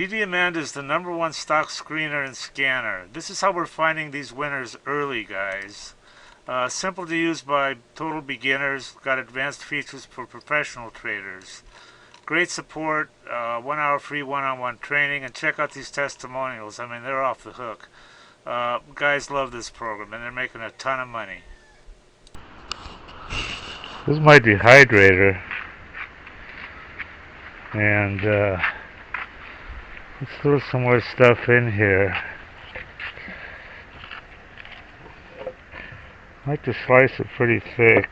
DDAmanda is the #1 stock screener and scanner. This is how we're finding these winners early, guys. Simple to use by total beginners. Got advanced features for professional traders. Great support, 1 hour free one-on-one training, and check out these testimonials. I mean, they're off the hook. Guys love this program, and they're making a ton of money. This is my DeHydrator, and let's throw some more stuff in here. I like to slice it pretty thick.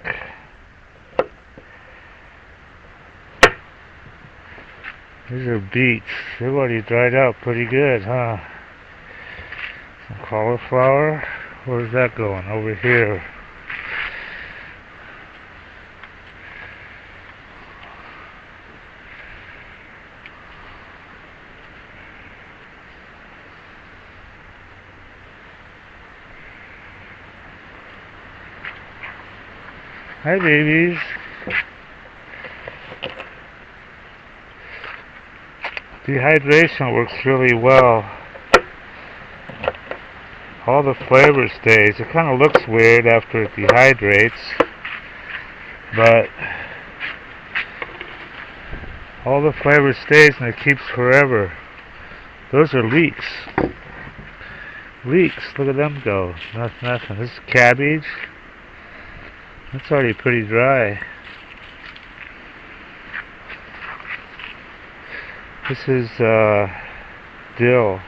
These are beets. They've already dried out pretty good, huh? Some cauliflower. Where's that going? Over here. Hi, babies. Dehydration works really well. All the flavor stays. It kind of looks weird after it dehydrates, but all the flavor stays and it keeps forever. Those are leeks. Leeks, look at them go. Nothing. This is cabbage. That's already pretty dry. This is dill.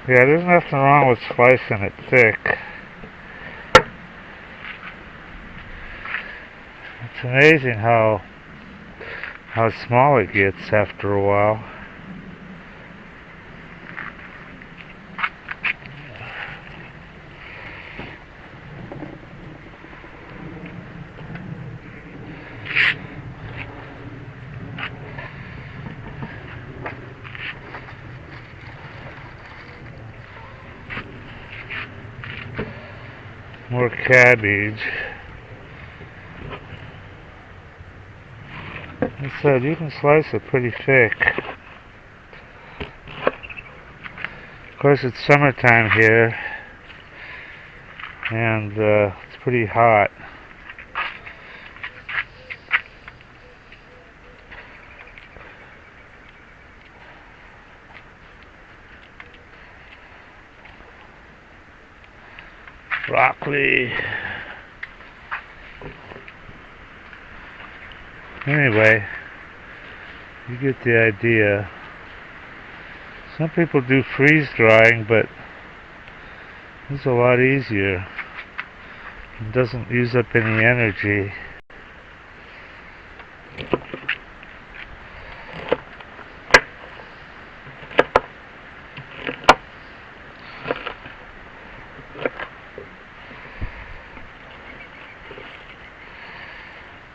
Yeah, there's nothing wrong with slicing it thick. It's amazing how small it gets after a while. More cabbage. Like I said, you can slice it pretty thick. Of course, it's summertime here, and it's pretty hot. Broccoli. Anyway, you get the idea. Some people do freeze drying, but it's a lot easier. It doesn't use up any energy.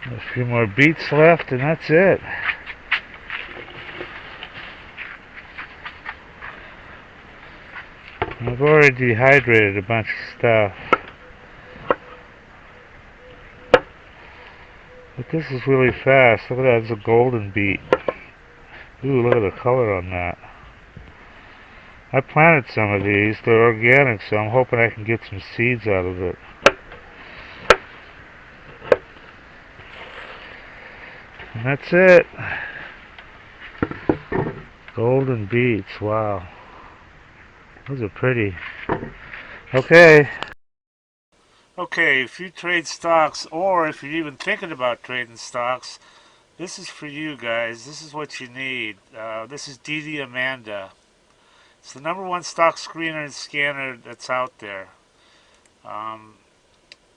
A few more beets left, and that's it. I've already dehydrated a bunch of stuff. But this is really fast. Look at that, it's a golden beet. Ooh, look at the color on that. I planted some of these. They're organic, so I'm hoping I can get some seeds out of it. And that's it. Golden beets, wow. Those are pretty. Okay. Okay, if you trade stocks, or if you're even thinking about trading stocks, this is for you guys. This is what you need. This is DDAmanda. It's the #1 stock screener and scanner that's out there.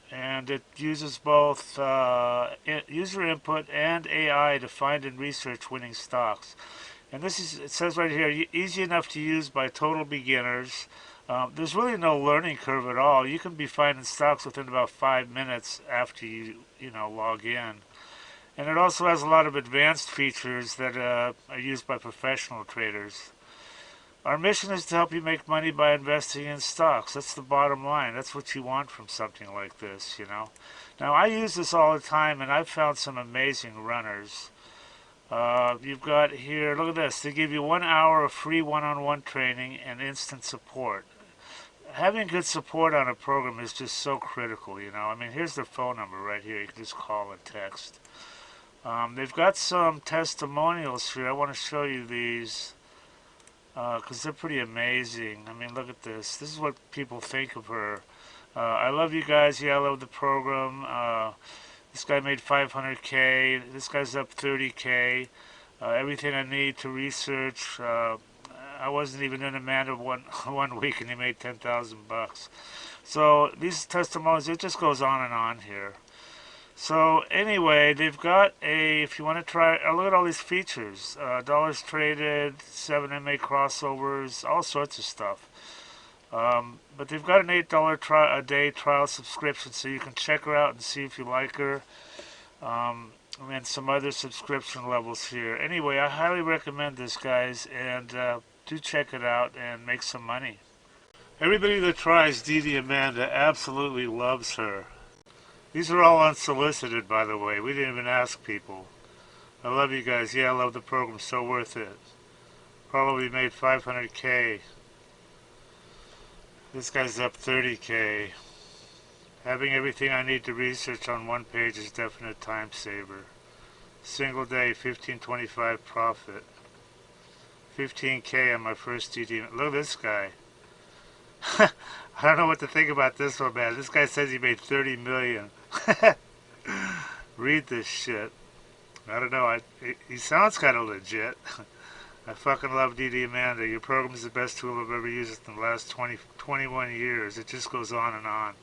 And it uses both user input and AI to find and research winning stocks. And this is, it says right here, easy enough to use by total beginners. There's really no learning curve at all. You can be finding stocks within about 5 minutes after you log in. And it also has a lot of advanced features that are used by professional traders. Our mission is to help you make money by investing in stocks. That's the bottom line. That's what you want from something like this, you know. Now, I use this all the time, and I've found some amazing runners. You've got here, look at this. They give you 1 hour of free one-on-one training and instant support. Having good support on a program is just so critical, you know. I mean, here's their phone number right here. You can just call and text. They've got some testimonials here. I want to show you these because they're pretty amazing. I mean, look at this. This is what people think of her. I love you guys. Yeah, I love the program. This guy made 500K. This guy's up 30K. Everything I need to research. I wasn't even in Amanda one week, and he made 10,000 bucks. So these testimonials, it just goes on and on here. So anyway, they've got if you want to try, look at all these features. Dollars traded, 7 MA crossovers, all sorts of stuff. But they've got an $8 a day trial subscription, so you can check her out and see if you like her. And some other subscription levels here. Anyway, I highly recommend this, guys, and do check it out and make some money. Everybody that tries DDAmanda absolutely loves her. These are all unsolicited, by the way. We didn't even ask people. I love you guys. Yeah, I love the program. So worth it. Probably made 500K. This guy's up 30K. Having everything I need to research on one page is definite time saver. Single day, 1525 profit. 15K on my first DD. Look at this guy. I don't know what to think about this one, man. This guy says he made 30 million. Read this shit. I don't know. He sounds kind of legit. I fucking love DDAmanda. Your program is the best tool I've ever used in the last 21 years. It just goes on and on.